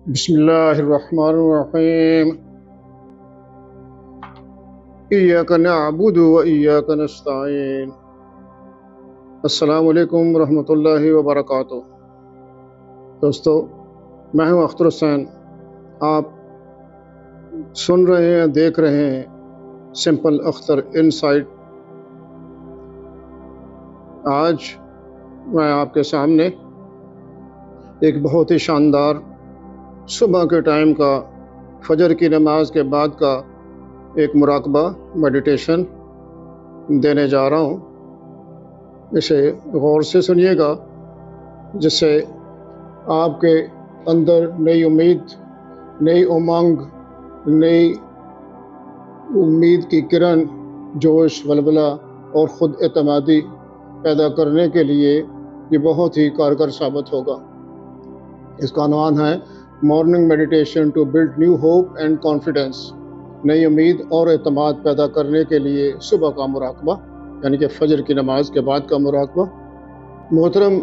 بسم اللہ الرحمن الرحیم ایاک نعبد و ایاک نستعین۔ السلام علیکم ورحمۃ اللہ وبرکاتہ۔ دوستو، میں ہوں اختر حسین۔ آپ سن رہے ہیں، دیکھ رہے ہیں سمپل اختر انسائٹ۔ آج میں آپ کے سامنے ایک بہت ہی شاندار صبح کے ٹائم کا، فجر کی نماز کے بعد کا ایک مراقبہ میڈیٹیشن دینے جا رہا ہوں۔ اسے غور سے سنیے گا، جس سے آپ کے اندر نئی امید، نئی امنگ، نئی امید کی کرن، جوش، ولولہ اور خود اعتمادی پیدا کرنے کے لیے یہ بہت ہی کارگر ثابت ہوگا۔ اس کا عنوان ہے morning meditation to build new hope and confidence, نئی امید اور اعتماد پیدا کرنے کے لیے صبح کا مراقبہ، یعنی کہ فجر کی نماز کے بعد کا مراقبہ۔ محترم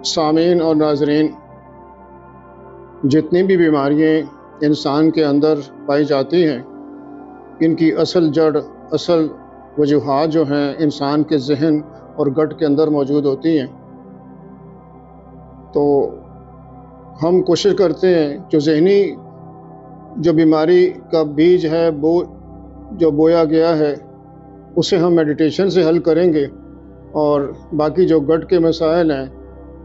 سامعین اور ناظرین، جتنی بھی بیماریاں انسان کے اندر پائی جاتی ہیں، ان کی اصل جڑ، اصل وجوہات جو ہیں انسان کے ذہن اور گٹ کے اندر موجود ہوتی ہیں۔ تو ہم کوشش کرتے ہیں جو ذہنی جو بیماری کا بیج ہے، جو بویا گیا ہے، اسے ہم میڈیٹیشن سے حل کریں گے، اور باقی جو گٹ کے مسائل ہیں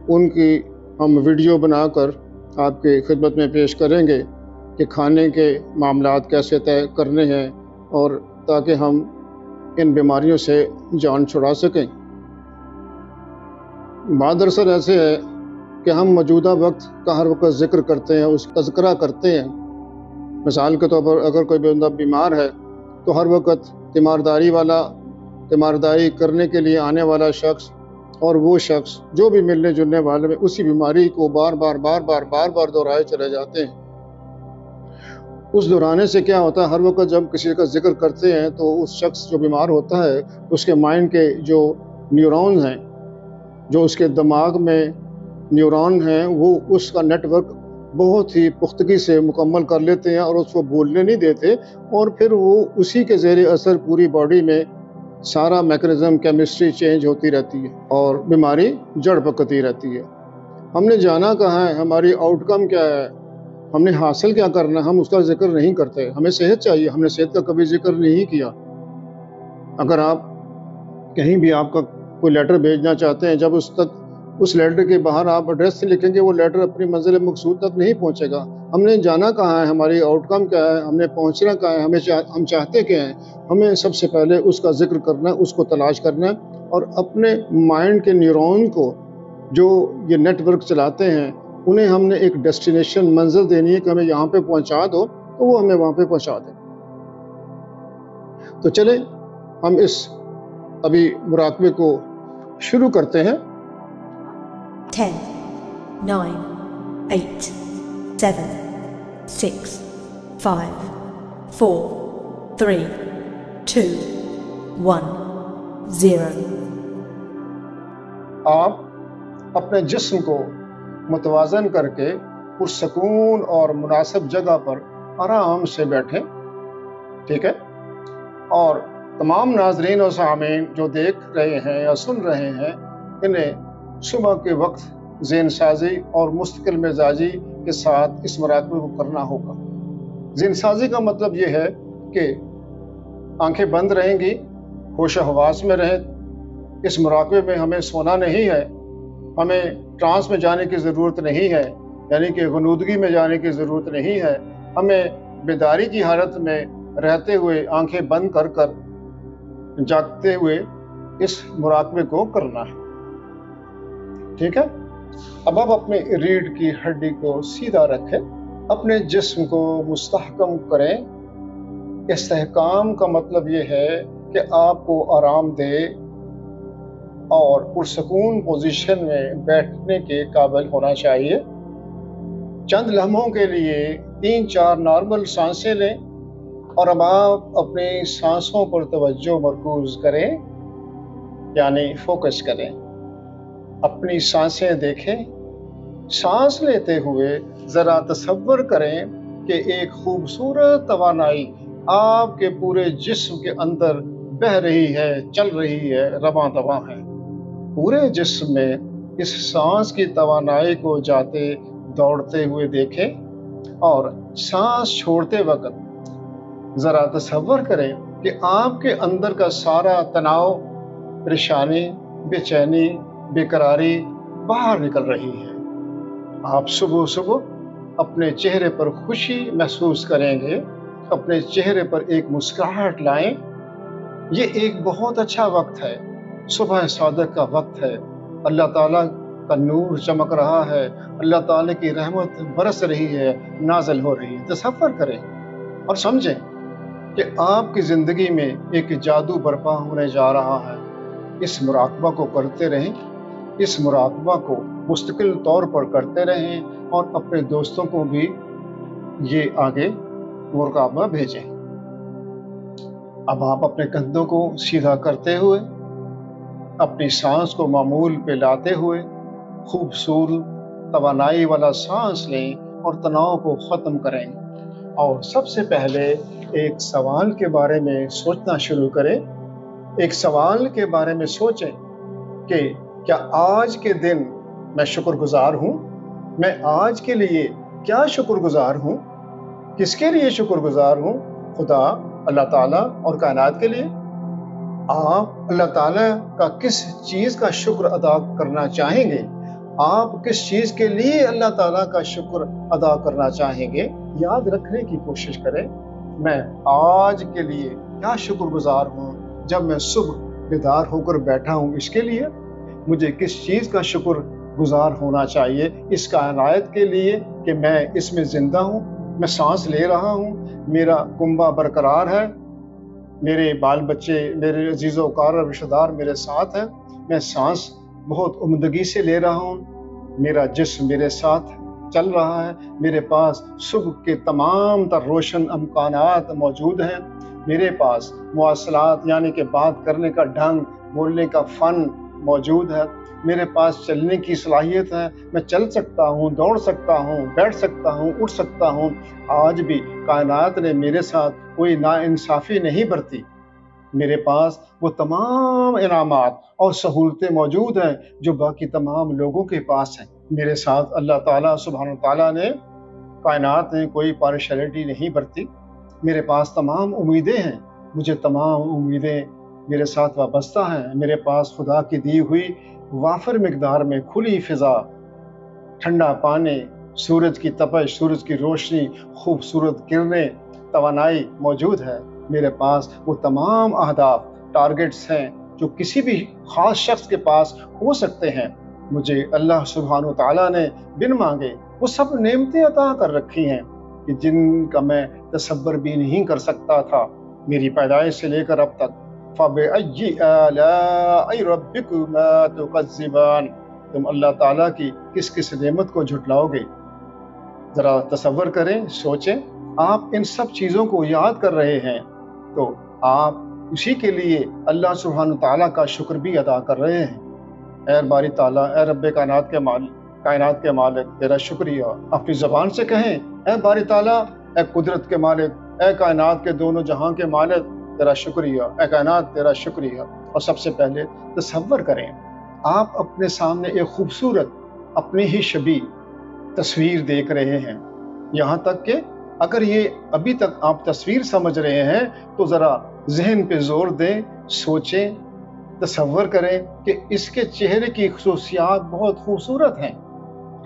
ان کی ہم ویڈیو بنا کر آپ کی خدمت میں پیش کریں گے کہ کھانے کے معاملات کیسے طے کرنے ہیں، اور تاکہ ہم ان بیماریوں سے جان چھڑا سکیں۔ بات دراصل ایسے ہے کہ ہم موجودہ وقت کا ہر وقت ذکر کرتے ہیں، اس کا تذکرہ کرتے ہیں۔ مثال کے طور پر اگر کوئی بندہ بیمار ہے تو ہر وقت تیمارداری کرنے کے لیے آنے والا شخص اور وہ شخص جو بھی ملنے جلنے والے میں اسی بیماری کو بار بار دہرائے چلے جاتے ہیں۔ اس دہرانے سے کیا ہوتا ہے، ہر وقت جب کسی کا ذکر کرتے ہیں تو اس شخص جو بیمار ہوتا ہے، اس کے مائنڈ کے جو نیورونز ہیں، جو اس کے دماغ میں نیورون ہیں، وہ اس کا نیٹ ورک بہت ہی پختگی سے مکمل کر لیتے ہیں اور اس کو بھولنے نہیں دیتے، اور پھر وہ اسی کے زیر اثر پوری باڈی میں سارا میکانزم، کیمسٹری چینج ہوتی رہتی ہے اور بیماری جڑ پکڑتی رہتی ہے۔ ہم نے جانا کہاں ہے، ہماری آؤٹ کم کیا ہے، ہم نے حاصل کیا کرنا ہے، ہم اس کا ذکر نہیں کرتے۔ ہمیں صحت چاہیے، ہم نے صحت کا کبھی ذکر نہیں کیا۔ اگر آپ کہیں بھی آپ کا کوئی لیٹر بھیجنا چاہتے ہیں، جب اس لیٹر کے باہر آپ ایڈریس سے لکھیں گے، وہ لیٹر اپنی منزل مقصود تک نہیں پہنچے گا۔ ہم نے جانا کہاں ہے، ہماری آؤٹ کم کیا ہے، ہم نے پہنچنا کہاں ہے، ہم چاہتے کیا ہیں، ہمیں سب سے پہلے اس کا ذکر کرنا ہے، اس کو تلاش کرنا ہے، اور اپنے مائنڈ کے نیورون کو جو یہ نیٹ ورک چلاتے ہیں، انہیں ہم نے ایک ڈیسٹینیشن، منزل دینی ہے کہ ہمیں یہاں پہ پہنچا دو، تو وہ ہمیں وہاں پہ پہنچا دیں۔ تو چلیں ہم اس ابھی مراقبے کو شروع کرتے ہیں۔ 10, 9, 8, 7, 6, 5, 4, 3, 2, 1, 0۔ آپ اپنے جسم کو متوازن کر کے پرسکون اور مناسب جگہ پر آرام سے بیٹھیں، ٹھیک ہے؟ اور تمام ناظرین اور سامعین جو دیکھ رہے ہیں یا سن رہے ہیں، انہیں صبح کے وقت ذہن سازی اور مستقل مزاجی کے ساتھ اس مراقبے کو کرنا ہوگا۔ ذہن سازی کا مطلب یہ ہے کہ آنکھیں بند رہیں گی، ہوش و حواس میں رہیں۔ اس مراقبے میں ہمیں سونا نہیں ہے، ہمیں ٹرانس میں جانے کی ضرورت نہیں ہے، یعنی کہ غنودگی میں جانے کی ضرورت نہیں ہے۔ ہمیں بیداری کی حالت میں رہتے ہوئے آنکھیں بند کر جاگتے ہوئے اس مراقبے کو کرنا ہے، ٹھیک ہے؟ اب آپ اپنے ریڑھ کی ہڈی کو سیدھا رکھیں، اپنے جسم کو مستحکم کریں۔ استحکام کا مطلب یہ ہے کہ آپ کو آرام دہ اور پرسکون پوزیشن میں بیٹھنے کے قابل ہونا چاہیے۔ چند لمحوں کے لیے 3-4 نارمل سانسیں لیں، اور اب آپ اپنی سانسوں پر توجہ مرکوز کریں، یعنی فوکس کریں۔ اپنی سانسیں دیکھیں، سانس لیتے ہوئے ذرا تصور کریں کہ ایک خوبصورت توانائی آپ کے پورے جسم کے اندر بہ رہی ہے، چل رہی ہے، رواں دواں ہے۔ پورے جسم میں اس سانس کی توانائی کو جاتے دوڑتے ہوئے دیکھیں، اور سانس چھوڑتے وقت ذرا تصور کریں کہ آپ کے اندر کا سارا تناؤ، پریشانی، بے چینی، بے قراری باہر نکل رہی ہے۔ آپ صبح صبح اپنے چہرے پر خوشی محسوس کریں گے، اپنے چہرے پر ایک مسکراہٹ لائیں۔ یہ ایک بہت اچھا وقت ہے، صبح صادق کا وقت ہے۔ اللہ تعالیٰ کا نور چمک رہا ہے، اللہ تعالیٰ کی رحمت برس رہی ہے، نازل ہو رہی ہے۔ تصور کریں اور سمجھیں کہ آپ کی زندگی میں ایک جادو برپا ہونے جا رہا ہے۔ اس مراقبہ کو کرتے رہیں، اس مراقبہ کو مستقل طور پر کرتے رہیں، اور اپنے دوستوں کو بھی یہ آگے مراقبہ بھیجیں۔ اب آپ اپنے کندھوں کو سیدھا کرتے ہوئے، اپنی سانس کو معمول پہ لاتے ہوئے خوبصورت توانائی والا سانس لیں اور تناؤ کو ختم کریں، اور سب سے پہلے ایک سوال کے بارے میں سوچنا شروع کریں۔ ایک سوال کے بارے میں سوچیں کہ کیا آج کے دن میں شکر گزار ہوں؟ میں آج کے لیے کیا شکر گزار ہوں؟ کس کے لیے شکر گزار ہوں؟ خدا، اللہ تعالیٰ اور کائنات کے لیے؟ آپ اللہ تعالیٰ کا کس چیز کا شکر ادا کرنا چاہیں گے؟ آپ کس چیز کے لیے اللہ تعالیٰ کا شکر ادا کرنا چاہیں گے؟ یاد رکھنے کی کوشش کریں، میں آج کے لیے کیا شکر گزار ہوں؟ جب میں صبح بیدار ہو کر بیٹھا ہوں، اس کے لیے مجھے کس چیز کا شکر گزار ہونا چاہیے؟ اس کائنات کے لیے کہ میں اس میں زندہ ہوں، میں سانس لے رہا ہوں، میرا کنبہ برقرار ہے، میرے بال بچے، میرے عزیز و اقارب رشتہ دار میرے ساتھ ہیں، میں سانس بہت عمدگی سے لے رہا ہوں، میرا جسم میرے ساتھ چل رہا ہے، میرے پاس صبح کے تمام تر روشن امکانات موجود ہیں، میرے پاس مواصلات یعنی کہ بات کرنے کا ڈھنگ، بولنے کا فن موجود ہے، میرے پاس چلنے کی صلاحیت ہے، میں چل سکتا ہوں، دوڑ سکتا ہوں، بیٹھ سکتا ہوں، اٹھ سکتا ہوں۔ آج بھی کائنات نے میرے ساتھ کوئی ناانصافی نہیں برتی۔ میرے پاس وہ تمام انعامات اور سہولتیں موجود ہیں جو باقی تمام لوگوں کے پاس ہیں۔ میرے ساتھ اللہ تعالیٰ سبحانہ تعالیٰ نے، کائنات نے کوئی پارشلٹی نہیں برتی۔ میرے پاس تمام امیدیں ہیں، مجھے تمام امیدیں میرے ساتھ وابستہ ہیں۔ میرے پاس خدا کی دی ہوئی وافر مقدار میں کھلی فضا، ٹھنڈا پانی، سورج کی تپش، سورج کی روشنی، خوبصورت کرنیں، توانائی موجود ہے۔ میرے پاس وہ تمام اہداف، ٹارگٹس ہیں جو کسی بھی خاص شخص کے پاس ہو سکتے ہیں۔ مجھے اللہ سبحانہ تعالیٰ نے بن مانگے وہ سب نعمتیں عطا کر رکھی ہیں کہ جن کا میں تصور بھی نہیں کر سکتا تھا میری پیدائش سے لے کر اب تک۔ فَبِأَيِّ آلَاءِ رَبِّكُمَا تُكَذِّبَانِ، تم اللہ تعالیٰ کی کس کس نعمت کو جھٹلاؤ گے؟ ذرا تصور کریں، سوچیں، آپ ان سب چیزوں کو یاد کر رہے ہیں تو آپ اسی کے لیے اللہ سبحانہ تعالیٰ کا شکر بھی ادا کر رہے ہیں۔ اے باری تعالیٰ، اے رب کائنات کے مالک، تیرا شکریہ۔ اپنی زبان سے کہیں، اے باری تعالیٰ، اے قدرت کے مالک، اے کائنات کے دونوں جہاں کے مالک، تیرا شکریہ، اے کائنات تیرا شکریہ۔ اور سب سے پہلے تصور کریں، آپ اپنے سامنے ایک خوبصورت اپنی ہی شبیہ تصویر دیکھ رہے ہیں، یہاں تک کہ اگر یہ ابھی تک آپ تصویر سمجھ رہے ہیں تو ذرا ذہن پہ زور دیں، سوچیں، تصور کریں کہ اس کے چہرے کی خصوصیات بہت خوبصورت ہیں۔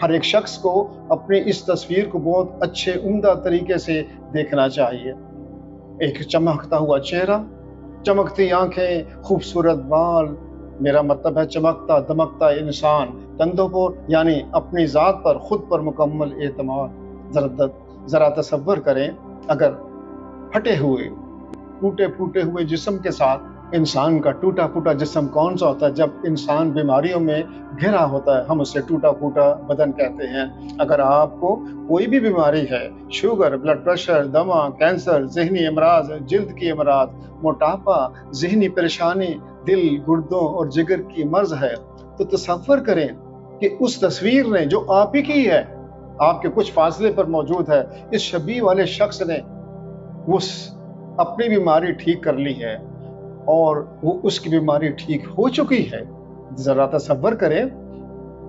ہر ایک شخص کو اپنی اس تصویر کو بہت اچھے عمدہ طریقے سے دیکھنا چاہیے۔ ایک چمکتا ہوا چہرہ، چمکتی آنکھیں، خوبصورت بال، میرا مطلب ہے چمکتا دمکتا انسان، کندھوں پر یعنی اپنی ذات پر، خود پر مکمل اعتماد۔ ذرا تصور کریں اگر پھٹے ہوئے، ٹوٹے پھوٹے ہوئے جسم کے ساتھ انسان کا ٹوٹا پھوٹا جسم کون سا ہوتا ہے؟ جب انسان بیماریوں میں گھرا ہوتا ہے ہم اسے ٹوٹا پھوٹا بدن کہتے ہیں۔ اگر آپ کو کوئی بھی بیماری ہے، شوگر، بلڈ پریشر، دمہ، کینسر، ذہنی امراض، جلد کی امراض، موٹاپا، ذہنی پریشانی، دل، گردوں اور جگر کی مرض ہے، تو تصور کریں کہ اس تصویر نے جو آپ ہی کی ہے، آپ کے کچھ فاصلے پر موجود ہے، اس شبیہ والے شخص نے اس اپنی بیماری ٹھیک کر لی ہے اور وہ اس کی بیماری ٹھیک ہو چکی ہے۔ ذرا تصور کریں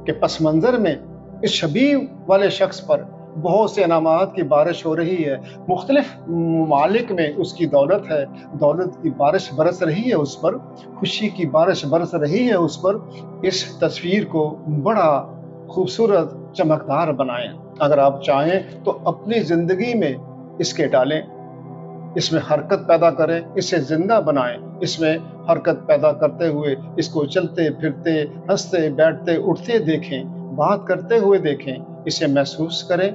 کہ پس منظر میں اس شبیہ والے شخص پر بہت سے انعامات کی بارش ہو رہی ہے، مختلف ممالک میں اس کی دولت ہے، دولت کی بارش برس رہی ہے اس پر، خوشی کی بارش برس رہی ہے اس پر۔ اس تصویر کو بڑا خوبصورت چمکدار بنائیں۔ اگر آپ چاہیں تو اپنی زندگی میں اس کے ڈالیں، اس میں حرکت پیدا کریں، اسے زندہ بنائیں، اس میں حرکت پیدا کرتے ہوئے اس کو چلتے پھرتے ہنستے بیٹھتے اٹھتے دیکھیں، بات کرتے ہوئے دیکھیں، اسے محسوس کریں،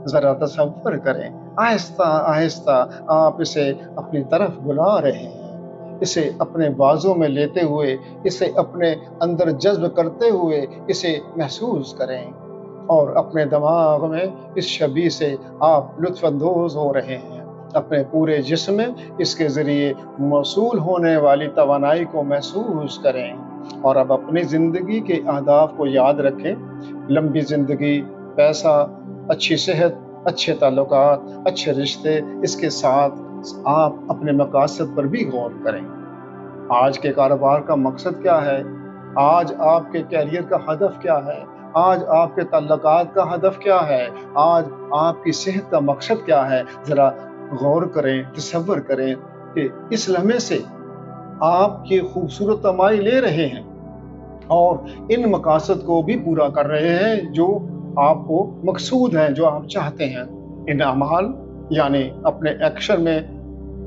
ذرا تصور کریں۔ آہستہ آہستہ آپ اسے اپنی طرف بلا رہے ہیں، اسے اپنے بازوں میں لیتے ہوئے، اسے اپنے اندر جذب کرتے ہوئے اسے محسوس کریں، اور اپنے دماغ میں اس شبیہ سے آپ لطف اندوز ہو رہے ہیں۔ اپنے پورے جسم میں اس کے ذریعے موصول ہونے والی توانائی کو محسوس کریں، اور اب اپنی زندگی کے اہداف کو یاد رکھیں۔ لمبی زندگی، پیسہ، اچھی صحت، اچھے تعلقات، اچھے رشتے، اس کے ساتھ آپ اپنے مقاصد پر بھی غور کریں۔ آج کے کاروبار کا مقصد کیا ہے؟ آج آپ کے کیریئر کا ہدف کیا ہے؟ آج آپ کے تعلقات کا ہدف کیا ہے؟ آج آپ کی صحت کا مقصد کیا ہے؟ ذرا غور کریں، تصور کریں کہ اس لمحے سے آپ کی خوبصورت کمائی لے رہے ہیں اور ان مقاصد کو بھی پورا کر رہے ہیں جو آپ کو مقصود ہیں، جو آپ چاہتے ہیں۔ ان اعمال یعنی اپنے ایکشن میں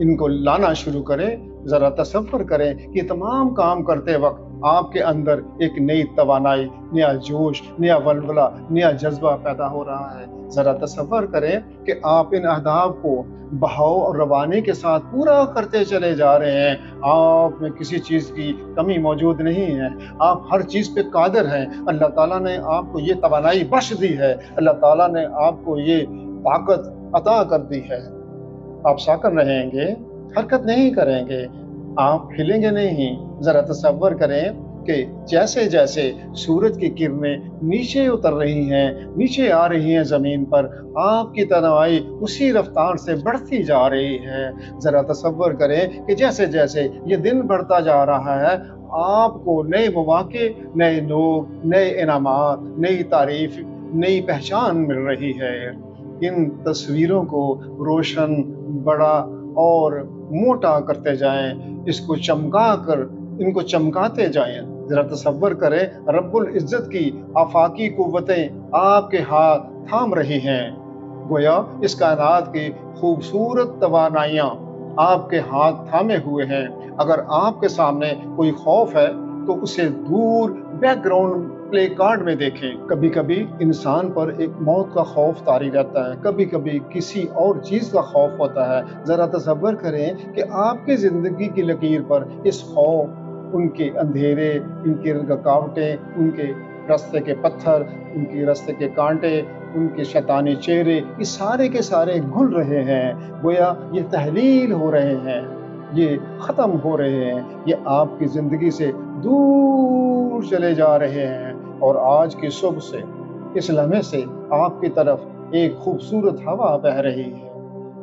ان کو لانا شروع کریں۔ ذرا تصور کریں کہ تمام کام کرتے وقت آپ کے اندر ایک نئی توانائی، نیا جوش، نیا ولولہ، نیا جذبہ پیدا ہو رہا ہے۔ ذرا تصور کریں کہ آپ ان اہداف کو بہاؤ اور روانی کے ساتھ پورا کرتے چلے جا رہے ہیں۔ آپ میں کسی چیز کی کمی موجود نہیں ہے، آپ ہر چیز پہ قادر ہیں۔ اللہ تعالیٰ نے آپ کو یہ توانائی بخش دی ہے، اللہ تعالیٰ نے آپ کو یہ طاقت عطا کر دی ہے۔ آپ ساکن رہیں گے، حرکت نہیں کریں گے، آپ ہلیں گے نہیں۔ ذرا تصور کریں کہ جیسے جیسے سورج کی کرنیں نیچے اتر رہی ہیں، نیچے آ رہی ہیں زمین پر، آپ کی توانائی اسی رفتار سے بڑھتی جا رہی ہے۔ ذرا تصور کریں کہ جیسے جیسے یہ دن بڑھتا جا رہا ہے، آپ کو نئے مواقع، نئے لوگ، نئے انعامات، نئی تعریف، نئی پہچان مل رہی ہے۔ ان تصویروں کو روشن، بڑا اور موٹا کرتے جائیں، اس کو چمکا کر ان کو چمکاتے جائیں۔ ذرا تصور کریں رب العزت کی آفاقی قوتیں آپ کے ہاتھ تھام رہی ہیں، گویا اس کائنات کی خوبصورت توانائیاں آپ کے ہاتھ تھامے ہوئے ہیں۔ اگر آپ کے سامنے کوئی خوف ہے تو اسے دور بیک گراؤنڈ پلے کارڈ میں دیکھیں۔ کبھی کبھی انسان پر ایک موت کا خوف طاری رہتا ہے، کبھی کبھی کسی اور چیز کا خوف ہوتا ہے۔ ذرا تصور کریں کہ آپ کی زندگی کی لکیر پر اس خوف، ان کے اندھیرے، ان کی رکاوٹیں، ان کے راستے کے پتھر، ان کے راستے کے کانٹے، ان کے شیطانی چہرے، یہ سارے کے سارے گھل رہے ہیں، گویا یہ تحلیل ہو رہے ہیں، یہ ختم ہو رہے ہیں، یہ آپ کی زندگی سے دور چلے جا رہے ہیں۔ اور آج کی صبح سے، اس لمحے سے آپ کی طرف ایک خوبصورت ہوا بہ رہی ہے۔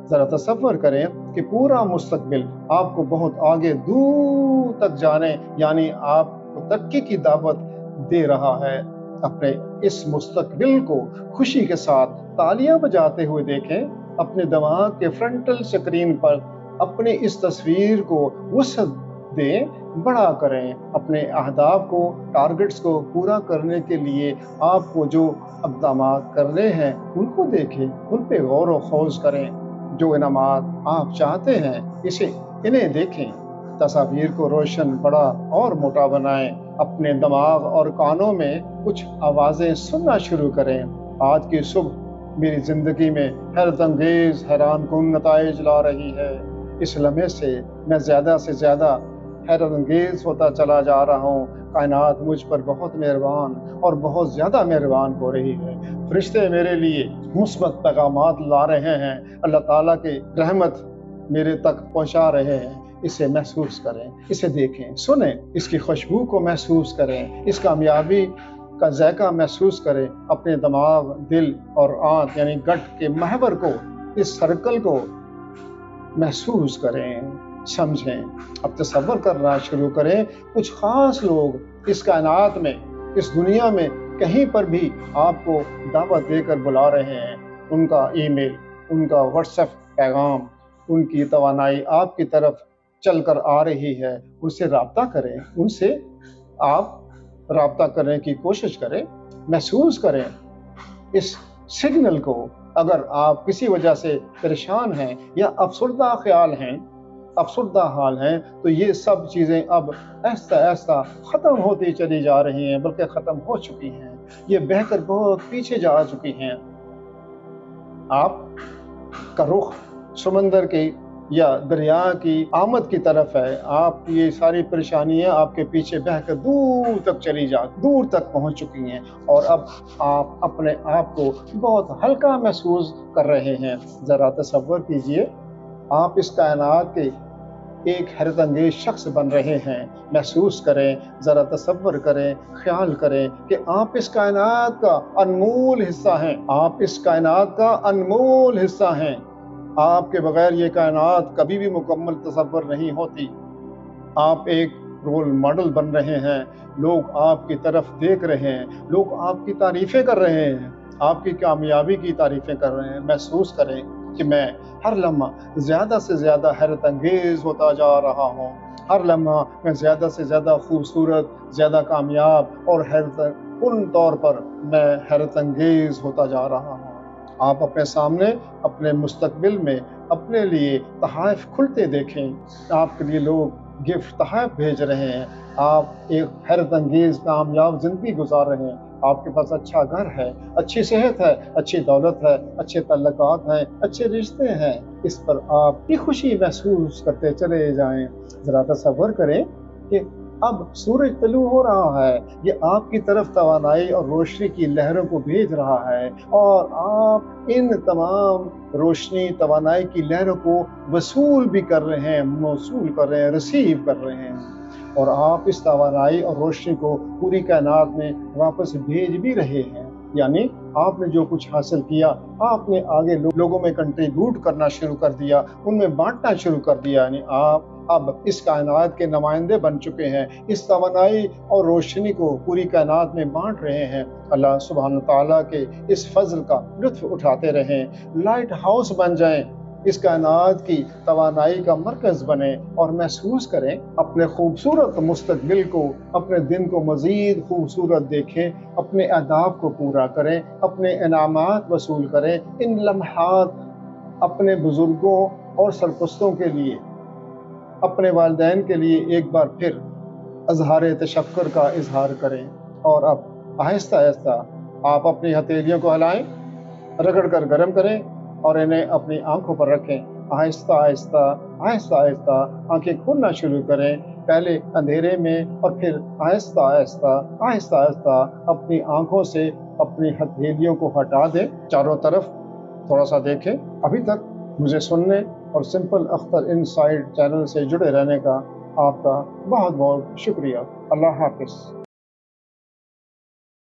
ذرا تصور کریں کہ پورا مستقبل آپ کو بہت آگے دور تک جانے یعنی آپ کو ترقی کی دعوت دے رہا ہے۔ اپنے اس مستقبل کو خوشی کے ساتھ تالیاں بجاتے ہوئے دیکھیں۔ اپنے دماغ کے فرنٹل اسکرین پر اپنی اس تصویر کو وسعت دیں، بڑا کریں۔ اپنے اہداف کو، ٹارگٹس کو پورا کرنے کے لیے آپ کو جو اقدامات کرنے ہیں ان کو دیکھیں، ان پہ غور و خوض کریں۔ جو انعامات آپ چاہتے ہیں انہیں دیکھیں۔ تصاویر کو روشن، بڑا اور موٹا بنائیں۔ اپنے دماغ اور کانوں میں کچھ آوازیں سننا شروع کریں۔ آج کی صبح میری زندگی میں حیرت انگیز، حیران کن نتائج لا رہی ہے۔ اس لمحے سے میں زیادہ سے زیادہ حیرت انگیز ہوتا چلا جا رہا ہوں۔ کائنات مجھ پر بہت مہربان اور بہت زیادہ مہربان ہو رہی ہے۔ فرشتے میرے لیے مثبت پیغامات لا رہے ہیں، اللہ تعالیٰ کی رحمت میرے تک پہنچا رہے ہیں۔ اسے محسوس کریں، اسے دیکھیں، سنیں، اس کی خوشبو کو محسوس کریں، اس کامیابی کا ذائقہ محسوس کریں، اپنے دماغ، دل اور آنت یعنی گٹ کے محور کو، اس سرکل کو محسوس کریں، سمجھیں۔ اب تصور کرنا شروع کریں، کچھ خاص لوگ اس کائنات میں، اس دنیا میں کہیں پر بھی آپ کو دعوت دے کر بلا رہے ہیں۔ ان کا ای میل، ان کا واٹس ایپ پیغام، ان کی توانائی آپ کی طرف چل کر آ رہی ہے۔ ان سے رابطہ کریں، ان سے آپ رابطہ کرنے کی کوشش کریں، محسوس کریں اس سگنل کو۔ اگر آپ کسی وجہ سے پریشان ہیں یا افسردہ خیال ہیں، افسردہ حال ہیں، تو یہ سب چیزیں اب ایسا ایسا ختم ہوتی چلی جا رہی ہیں، بلکہ ختم ہو چکی ہیں، یہ بہہ کر بہت پیچھے جا چکی ہیں۔ آپ کا رخ سمندر کی یا دریا کی آمد کی طرف ہے۔ آپ کی یہ ساری پریشانیاں آپ کے پیچھے بہہ کر دور تک دور تک پہنچ چکی ہیں، اور اب آپ اپنے آپ کو بہت ہلکا محسوس کر رہے ہیں۔ ذرا تصور کیجئے، آپ اس کائنات کے ایک حیرت انگیز شخص بن رہے ہیں۔ محسوس کریں، ذرا تصور کریں، خیال کریں کہ آپ اس کائنات کا انمول حصہ ہیں۔ آپ اس کائنات کا انمول حصہ ہیں۔ آپ کے بغیر یہ کائنات کبھی بھی مکمل تصور نہیں ہوتی۔ آپ ایک رول ماڈل بن رہے ہیں، لوگ آپ کی طرف دیکھ رہے ہیں، لوگ آپ کی تعریفیں کر رہے ہیں، آپ کی کامیابی کی تعریفیں کر رہے ہیں۔ محسوس کریں کہ میں ہر لمحہ زیادہ سے زیادہ حیرت انگیز ہوتا جا رہا ہوں، ہر لمحہ میں زیادہ سے زیادہ خوبصورت، زیادہ کامیاب اور طور پر میں حیرت انگیز ہوتا جا رہا ہوں۔ آپ اپنے سامنے، اپنے مستقبل میں اپنے لیے تحائف کھلتے دیکھیں۔ آپ کے لیے لوگ گفٹ تحائف بھیج رہے ہیں۔ آپ ایک حیرت انگیز کامیاب زندگی گزار رہے ہیں۔ آپ کے پاس اچھا گھر ہے، اچھی صحت ہے، اچھی دولت ہے، اچھے تعلقات ہیں، اچھے رشتے ہیں۔ اس پر آپ کی خوشی محسوس کرتے چلے جائیں۔ ذرا تصور کریں کہ اب سورج طلوع ہو رہا ہے، یہ آپ کی طرف توانائی اور روشنی کی لہروں کو بھیج رہا ہے، اور آپ ان تمام روشنی توانائی کی لہروں کو وصول بھی کر رہے ہیں، موصول کر رہے ہیں، ریسیو کر رہے ہیں، اور آپ اس توانائی اور روشنی کو پوری کائنات میں واپس بھیج بھی رہے ہیں۔ یعنی آپ نے جو کچھ حاصل کیا، آپ نے آگے لوگوں میں کنٹریبیوٹ کرنا شروع کر دیا، ان میں بانٹنا شروع کر دیا۔ یعنی آپ اب اس کائنات کے نمائندے بن چکے ہیں، اس توانائی اور روشنی کو پوری کائنات میں بانٹ رہے ہیں۔ اللہ سبحانہ تعالیٰ کے اس فضل کا لطف اٹھاتے رہیں، لائٹ ہاؤس بن جائیں، اس کائنات کی توانائی کا مرکز بنیں، اور محسوس کریں اپنے خوبصورت مستقبل کو، اپنے دن کو مزید خوبصورت دیکھیں، اپنے اہداف کو پورا کریں، اپنے انعامات وصول کریں۔ ان لمحات اپنے بزرگوں اور سرپرستوں کے لیے، اپنے والدین کے لیے ایک بار پھر اظہار تشکر کا اظہار کریں، اور اب آہستہ آہستہ آپ اپنی ہتھیلیوں کو ہلائیں، رگڑ کر گرم کریں اور انہیں اپنی آنکھوں پر رکھیں۔ آہستہ آہستہ آہستہ آہستہ آنکھیں کھولنا شروع کریں، پہلے اندھیرے میں اور پھر آہستہ آہستہ آہستہ آہستہ اپنی آنکھوں سے اپنی ہتھیلیوں کو ہٹا دیں، چاروں طرف تھوڑا سا دیکھیں۔ ابھی تک مجھے سننے اور سمپل اختر ان سائیڈ چینل سے جڑے رہنے کا آپ کا بہت بہت شکریہ۔ اللہ حافظ۔